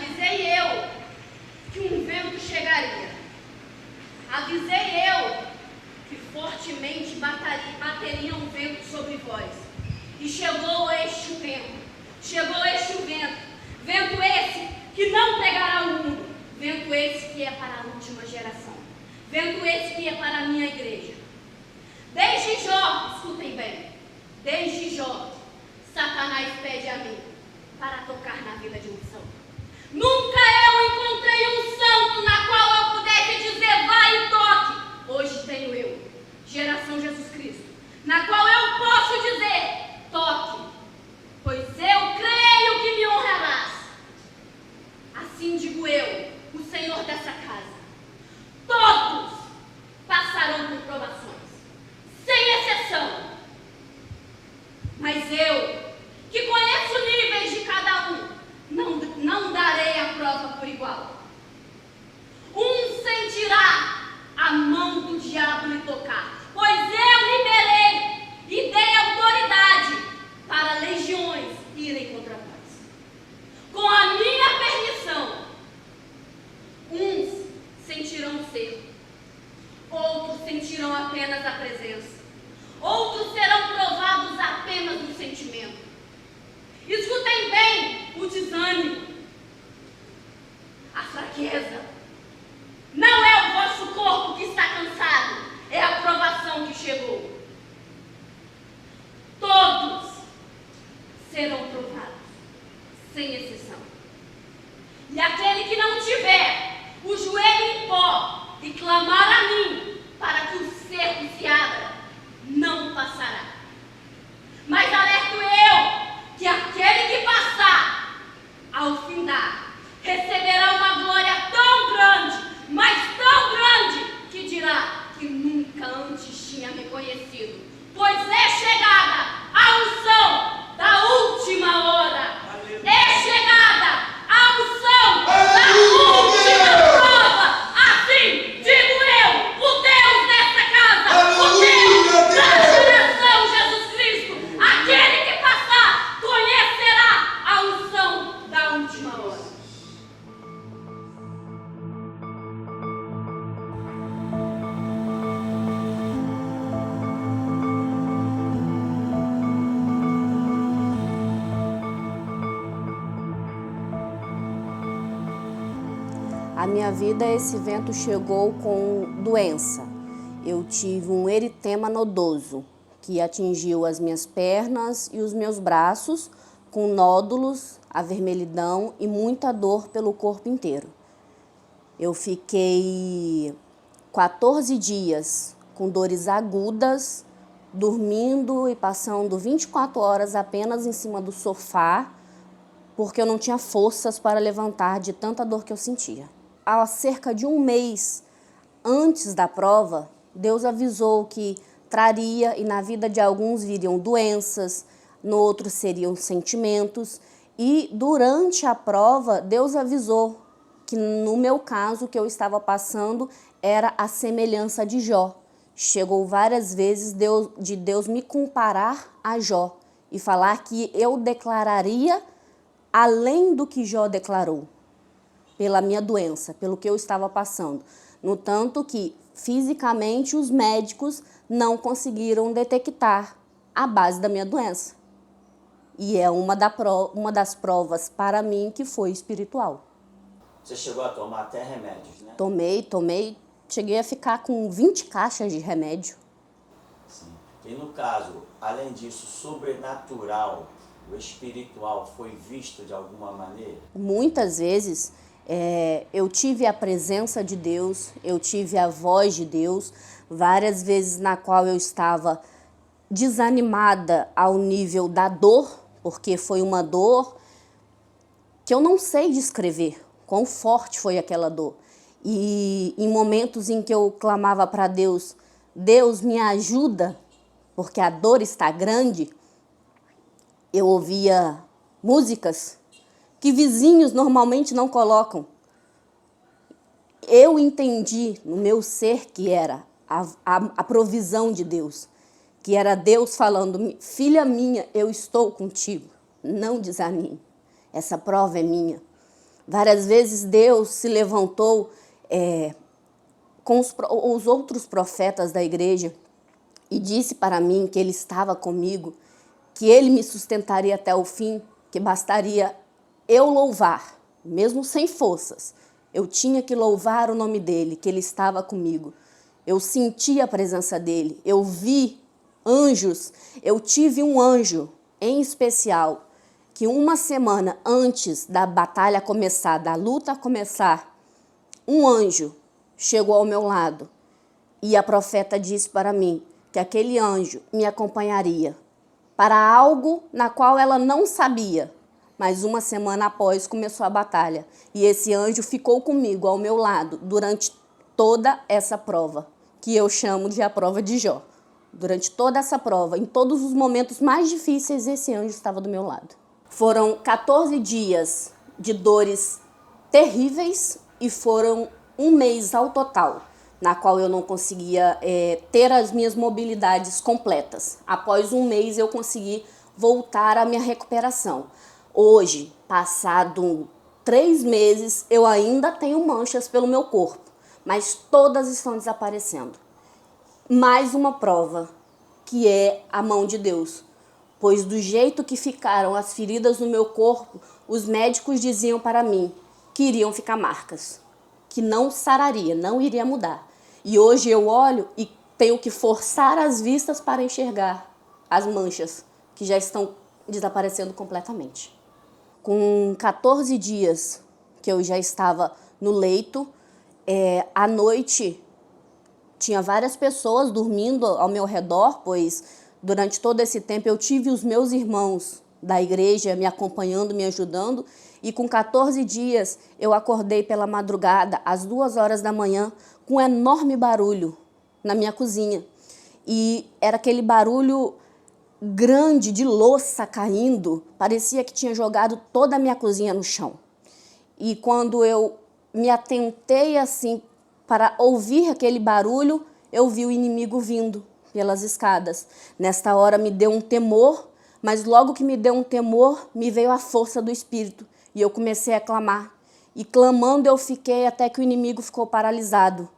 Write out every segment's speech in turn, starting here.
Avisei eu que um vento chegaria. Avisei eu que fortemente bateria um vento sobre vós. E chegou este vento. Chegou este vento. Vento esse que não pegará o mundo. Vento esse que é para a última geração. Vento esse que é para a minha igreja. Desde Jó, escutem bem. Desde Jó, Satanás pede a mim para tocar na vida de um santo. Nunca eu encontrei um santo na qual eu pudesse dizer, vai e toque. Hoje tenho eu, geração Jesus Cristo, na qual eu posso dizer, toque, pois eu creio que me honrarás. Assim digo eu, o Senhor dessa casa. Todos passarão por provações, sem exceção. Mas eu, que conheço níveis de cada um, não darei a prova por igual. Um sentirá a mão do diabo lhe tocar, pois eu liberei e dei autoridade para legiões irem contra vós. Com a minha permissão, uns sentirão o cerco, outros sentirão apenas a presença, outros serão provados apenas no sentimento. Escutem bem o desânimo, a fraqueza. Não é o vosso corpo que está cansado, é a provação que chegou. Todos serão provados, sem exceção. E aquele que não tiver o joelho em pó e clamar a mim para que o cerco se abra, não passará. Mas alerto eu que aquele que passar, ao findar, receberá uma glória tão grande, mas tão grande, que dirá que nunca antes tinha me conhecido, pois é chegada a unção da última hora. É chegada a unção da última prova. Assim digo eu, o Deus dessa casa, o Deus da geração Jesus Cristo, aquele que passar conhecerá a unção da última hora. A minha vida, esse vento chegou com doença. Eu tive um eritema nodoso, que atingiu as minhas pernas e os meus braços, com nódulos, avermelhidão e muita dor pelo corpo inteiro. Eu fiquei 14 dias com dores agudas, dormindo e passando 24 horas apenas em cima do sofá, porque eu não tinha forças para levantar de tanta dor que eu sentia. Há cerca de um mês antes da prova, Deus avisou que traria, e na vida de alguns viriam doenças, no outro seriam sentimentos, e durante a prova, Deus avisou que no meu caso, o que eu estava passando era a semelhança de Jó. Chegou várias vezes de Deus me comparar a Jó e falar que eu declararia além do que Jó declarou, pela minha doença, pelo que eu estava passando. No tanto que, fisicamente, os médicos não conseguiram detectar a base da minha doença. E é uma das provas para mim que foi espiritual. Você chegou a tomar até remédios, né? Tomei. Cheguei a ficar com 20 caixas de remédio. Sim. E no caso, além disso, sobrenatural, o espiritual foi visto de alguma maneira? Muitas vezes eu tive a presença de Deus, eu tive a voz de Deus, várias vezes na qual eu estava desanimada ao nível da dor, porque foi uma dor que eu não sei descrever, quão forte foi aquela dor. E em momentos em que eu clamava para Deus, Deus me ajuda, porque a dor está grande, eu ouvia músicas que vizinhos normalmente não colocam. Eu entendi no meu ser que era a provisão de Deus, que era Deus falando, filha minha, eu estou contigo, não desanime, essa prova é minha. Várias vezes Deus se levantou com os outros profetas da igreja e disse para mim que Ele estava comigo, que Ele me sustentaria até o fim, que bastaria eu louvar, mesmo sem forças. Eu tinha que louvar o nome dEle, que Ele estava comigo. Eu senti a presença dEle, eu vi anjos, eu tive um anjo em especial, que uma semana antes da batalha começar, da luta começar, um anjo chegou ao meu lado e a profeta disse para mim que aquele anjo me acompanharia para algo na qual ela não sabia, mas uma semana após começou a batalha e esse anjo ficou comigo ao meu lado durante toda essa prova, que eu chamo de a prova de Jó. Durante toda essa prova, em todos os momentos mais difíceis, esse anjo estava do meu lado. Foram 14 dias de dores terríveis e foram um mês ao total, na qual eu não conseguia ter as minhas mobilidades completas. Após um mês eu consegui voltar à minha recuperação. Hoje, passado 3 meses, eu ainda tenho manchas pelo meu corpo, mas todas estão desaparecendo. Mais uma prova, que é a mão de Deus. Pois do jeito que ficaram as feridas no meu corpo, os médicos diziam para mim que iriam ficar marcas, que não sararia, não iria mudar. E hoje eu olho e tenho que forçar as vistas para enxergar as manchas, que já estão desaparecendo completamente. Com 14 dias que eu já estava no leito, à noite tinha várias pessoas dormindo ao meu redor, pois durante todo esse tempo eu tive os meus irmãos da igreja me acompanhando, me ajudando, e com 14 dias eu acordei pela madrugada, às 2 horas da manhã, com um enorme barulho na minha cozinha. E era aquele barulho grande de louça caindo, parecia que tinha jogado toda a minha cozinha no chão. E quando eu me atentei assim para ouvir aquele barulho, eu vi o inimigo vindo pelas escadas. Nesta hora me deu um temor, mas logo que me deu um temor, me veio a força do Espírito e eu comecei a clamar. E clamando eu fiquei até que o inimigo ficou paralisado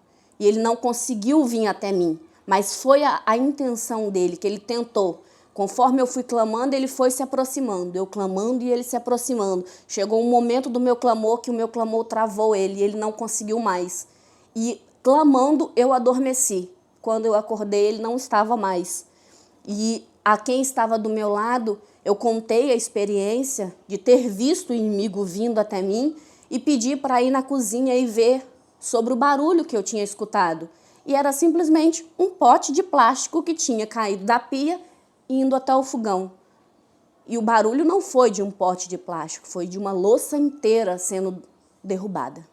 e ele não conseguiu vir até mim, mas foi a intenção dele, que ele tentou. Conforme eu fui clamando, ele foi se aproximando, eu clamando e ele se aproximando. Chegou um momento do meu clamor que o meu clamor travou ele e ele não conseguiu mais. E clamando eu adormeci. Quando eu acordei, ele não estava mais. E a quem estava do meu lado, eu contei a experiência de ter visto o inimigo vindo até mim e pedi para ir na cozinha e ver sobre o barulho que eu tinha escutado. E era simplesmente um pote de plástico que tinha caído da pia indo até o fogão. E o barulho não foi de um pote de plástico, foi de uma louça inteira sendo derrubada.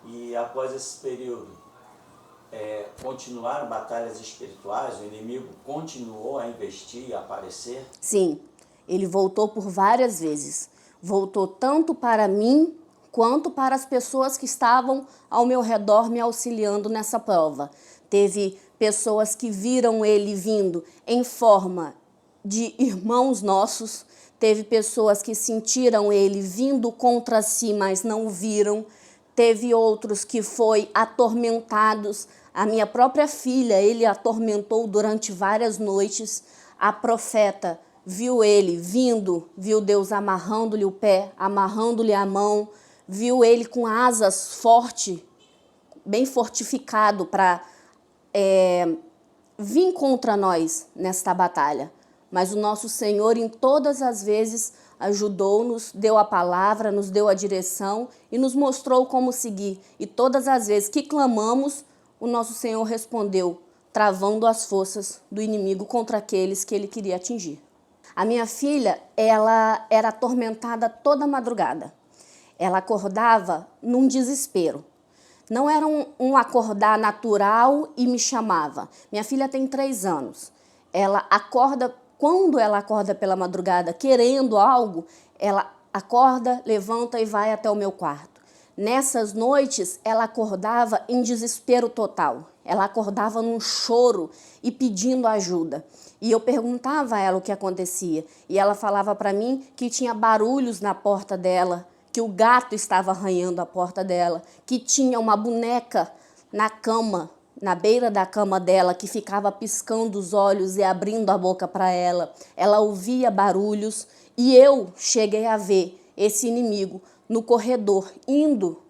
E após esse período, continuaram batalhas espirituais? O inimigo continuou a investir, a aparecer? Sim, ele voltou por várias vezes. Voltou tanto para mim quanto para as pessoas que estavam ao meu redor me auxiliando nessa prova. Teve pessoas que viram ele vindo em forma de irmãos nossos. Teve pessoas que sentiram ele vindo contra si, mas não viram. Teve outros que foi atormentados. A minha própria filha, ele atormentou durante várias noites. A profeta viu ele vindo, viu Deus amarrando-lhe o pé, amarrando-lhe a mão, viu ele com asas fortes, bem fortificado para vir contra nós nesta batalha. Mas o nosso Senhor, em todas as vezes, ajudou-nos, deu a palavra, nos deu a direção e nos mostrou como seguir. E todas as vezes que clamamos, o nosso Senhor respondeu, travando as forças do inimigo contra aqueles que ele queria atingir. A minha filha, ela era atormentada toda madrugada. Ela acordava num desespero. Não era um acordar natural e me chamava. Minha filha tem 3 anos. Ela acorda, quando ela acorda pela madrugada querendo algo, ela acorda, levanta e vai até o meu quarto. Nessas noites, ela acordava em desespero total. Ela acordava num choro e pedindo ajuda. E eu perguntava a ela o que acontecia. E ela falava para mim que tinha barulhos na porta dela, que o gato estava arranhando a porta dela, que tinha uma boneca na cama, na beira da cama dela, que ficava piscando os olhos e abrindo a boca para ela. Ela ouvia barulhos e eu cheguei a ver esse inimigo no corredor, indo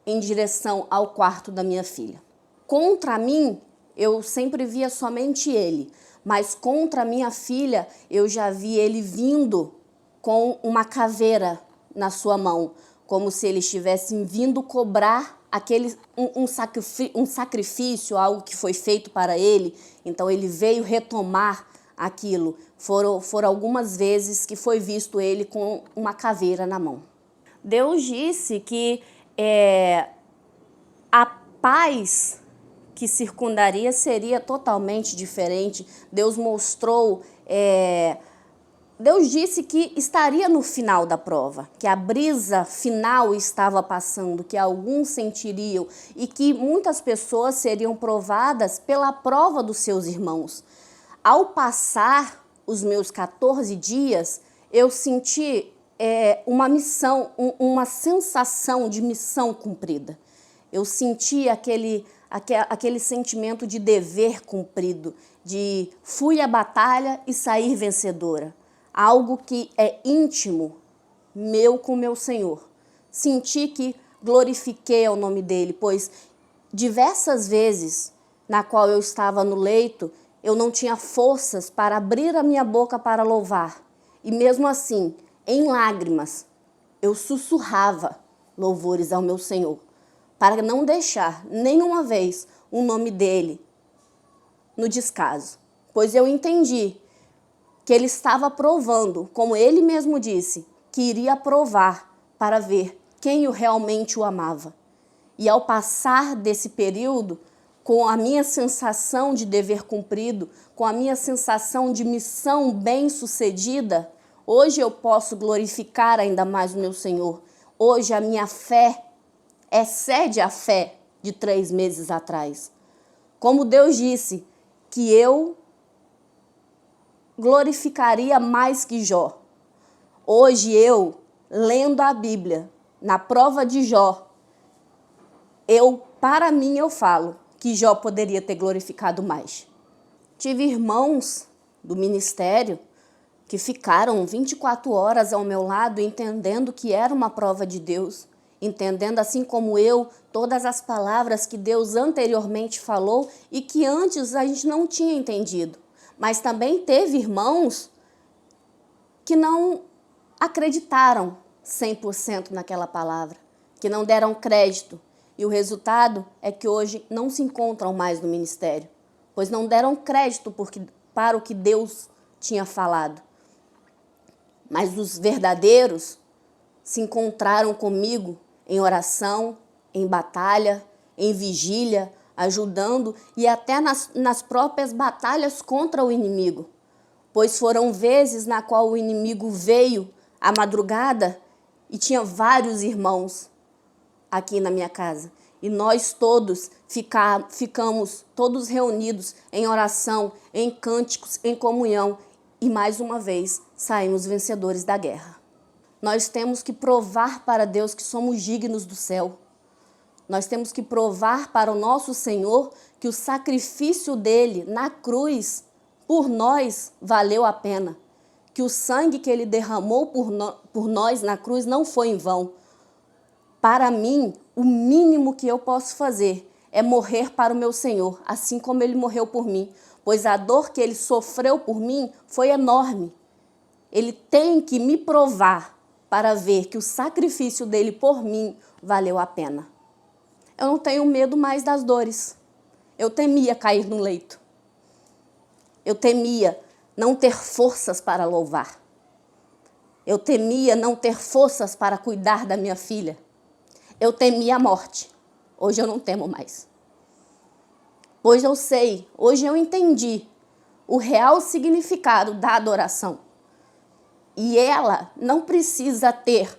em direção ao quarto da minha filha. Contra mim, eu sempre via somente ele, mas contra minha filha, eu já vi ele vindo com uma caveira na sua mão, como se ele estivesse vindo cobrar um sacrifício, algo que foi feito para ele. Então ele veio retomar aquilo. Foram algumas vezes que foi visto ele com uma caveira na mão. Deus disse que a paz que circundaria seria totalmente diferente. Deus mostrou, Deus disse que estaria no final da prova, que a brisa final estava passando, que alguns sentiriam e que muitas pessoas seriam provadas pela prova dos seus irmãos. Ao passar os meus 14 dias, eu senti uma missão, uma sensação de missão cumprida. Eu senti aquele sentimento de dever cumprido, de fui à batalha e sair vencedora. Algo que é íntimo meu com meu Senhor. Senti que glorifiquei ao nome dele, pois diversas vezes na qual eu estava no leito, eu não tinha forças para abrir a minha boca para louvar. E mesmo assim, em lágrimas, eu sussurrava louvores ao meu Senhor, para não deixar nenhuma vez o nome dele no descaso. Pois eu entendi que ele estava provando, como ele mesmo disse, que iria provar para ver quem realmente o amava. E ao passar desse período, com a minha sensação de dever cumprido, com a minha sensação de missão bem-sucedida, hoje eu posso glorificar ainda mais o meu Senhor. Hoje a minha fé excede a fé de 3 meses atrás. Como Deus disse que eu glorificaria mais que Jó. Hoje eu, lendo a Bíblia, na prova de Jó, para mim eu falo que Jó poderia ter glorificado mais. Tive irmãos do ministério que ficaram 24 horas ao meu lado entendendo que era uma prova de Deus, entendendo assim como eu todas as palavras que Deus anteriormente falou e que antes a gente não tinha entendido. Mas também teve irmãos que não acreditaram 100% naquela palavra, que não deram crédito. E o resultado é que hoje não se encontram mais no ministério, pois não deram crédito para o que Deus tinha falado. Mas os verdadeiros se encontraram comigo em oração, em batalha, em vigília, ajudando e até nas próprias batalhas contra o inimigo. Pois foram vezes na qual o inimigo veio à madrugada e tinha vários irmãos aqui na minha casa. E nós todos ficamos todos reunidos em oração, em cânticos, em comunhão. E mais uma vez saímos vencedores da guerra. Nós temos que provar para Deus que somos dignos do céu. Nós temos que provar para o nosso Senhor que o sacrifício dele na cruz por nós valeu a pena. Que o sangue que ele derramou por nós na cruz não foi em vão. Para mim, o mínimo que eu posso fazer é morrer para o meu Senhor, assim como ele morreu por mim. Pois a dor que ele sofreu por mim foi enorme. Ele tem que me provar para ver que o sacrifício dele por mim valeu a pena. Eu não tenho medo mais das dores. Eu temia cair no leito. Eu temia não ter forças para louvar. Eu temia não ter forças para cuidar da minha filha. Eu temia a morte. Hoje eu não temo mais. Hoje eu sei, hoje eu entendi o real significado da adoração. E ela não precisa ter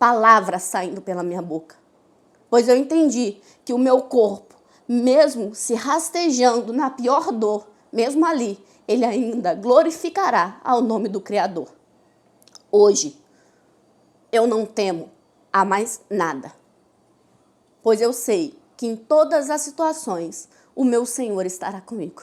palavras saindo pela minha boca. Pois eu entendi que o meu corpo, mesmo se rastejando na pior dor, mesmo ali, ele ainda glorificará ao nome do Criador. Hoje, eu não temo a mais nada. Pois eu sei que em todas as situações o meu Senhor estará comigo.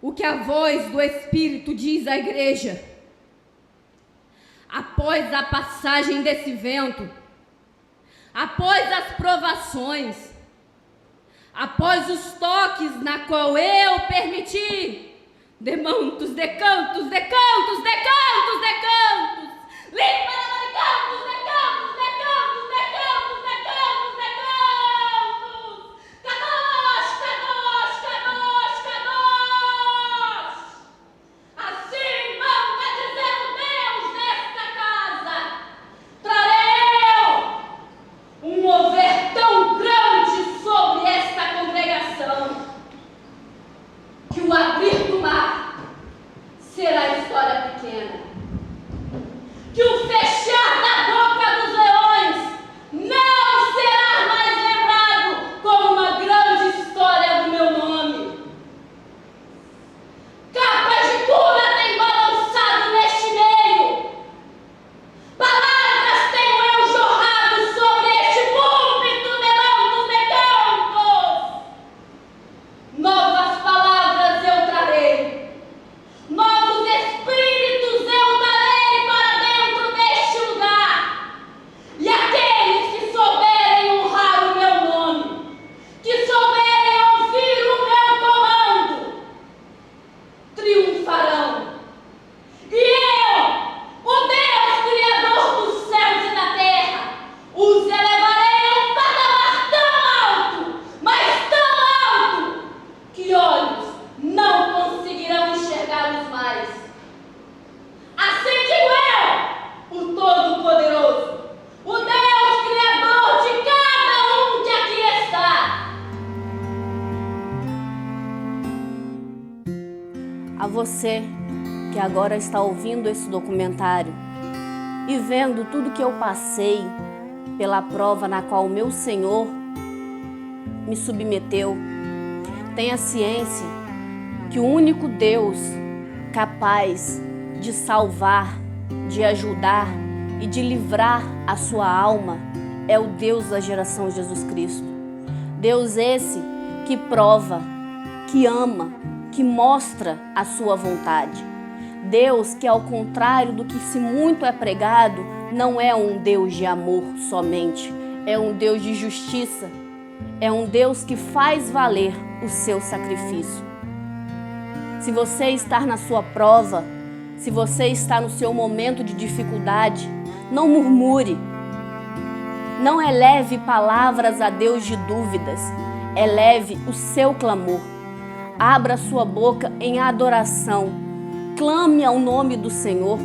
O que a voz do Espírito diz à igreja. Após a passagem desse vento, após as provações, após os toques na qual eu permiti, demantos, decantos, decantos, decantos, decantos, limpa decantos, decantos, decantos, decantos, decantos, decantos, cadosh, cadosh, cadosh, cadosh. Assim manda dizer o Deus desta casa, trarei eu um mover tão grande sobre esta congregação, que o abrir do mar será história pequena. você que agora está ouvindo esse documentário e vendo tudo que eu passei pela prova na qual o meu Senhor me submeteu, tenha ciência que o único Deus capaz de salvar, de ajudar e de livrar a sua alma é o Deus da geração Jesus Cristo. Deus esse que prova, que ama, que mostra a sua vontade. Deus que, ao contrário do que se muito é pregado, não é um Deus de amor somente, é um Deus de justiça, é um Deus que faz valer o seu sacrifício. Se você está na sua prova, se você está no seu momento de dificuldade, não murmure, não eleve palavras a Deus de dúvidas, eleve o seu clamor. Abra sua boca em adoração, clame ao nome do Senhor,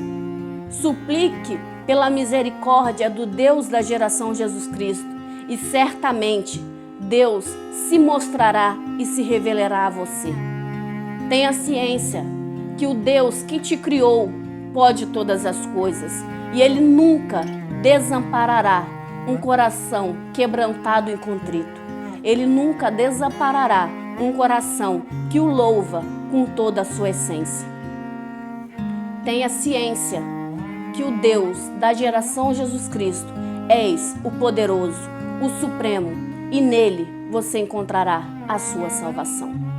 suplique pela misericórdia do Deus da geração Jesus Cristo e certamente Deus se mostrará e se revelará a você. Tenha ciência que o Deus que te criou pode todas as coisas e Ele nunca desamparará um coração quebrantado e contrito. Ele nunca desamparará um coração que o louva com toda a sua essência. Tenha ciência que o Deus da geração Jesus Cristo és o poderoso, o supremo, e nele você encontrará a sua salvação.